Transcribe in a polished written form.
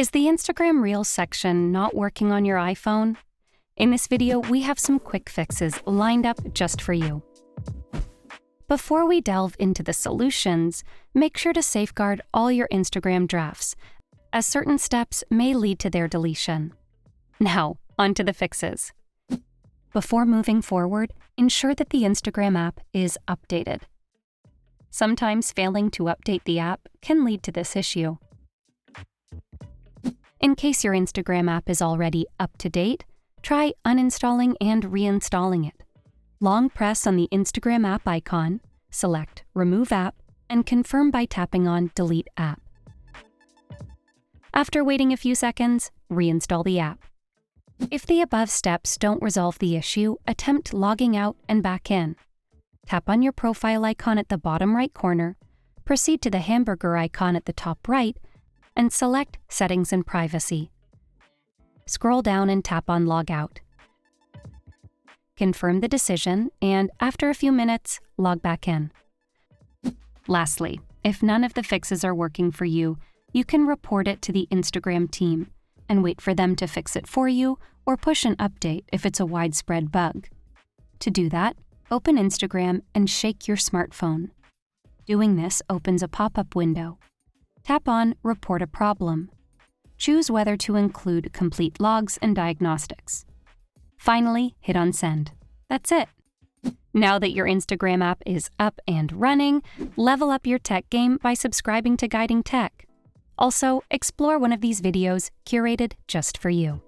Is the Instagram Reels section not working on your iPhone? In this video, we have some quick fixes lined up just for you. Before we delve into the solutions, make sure to safeguard all your Instagram drafts, as certain steps may lead to their deletion. Now, on to the fixes. Before moving forward, ensure that the Instagram app is updated. Sometimes failing to update the app can lead to this issue. In case your Instagram app is already up to date, try uninstalling and reinstalling it. Long press on the Instagram app icon, select Remove App, and confirm by tapping on Delete App. After waiting a few seconds, reinstall the app. If the above steps don't resolve the issue, attempt logging out and back in. Tap on your profile icon at the bottom right corner, proceed to the hamburger icon at the top right, and select Settings and Privacy. Scroll down and tap on Log Out. Confirm the decision, and after a few minutes, log back in. Lastly, if none of the fixes are working for you, you can report it to the Instagram team and wait for them to fix it for you or push an update if it's a widespread bug. To do that, open Instagram and shake your smartphone. Doing this opens a pop-up window. Tap on Report a Problem. Choose whether to include complete logs and diagnostics. Finally, hit on Send. That's it. Now that your Instagram app is up and running, level up your tech game by subscribing to Guiding Tech. Also, explore one of these videos curated just for you.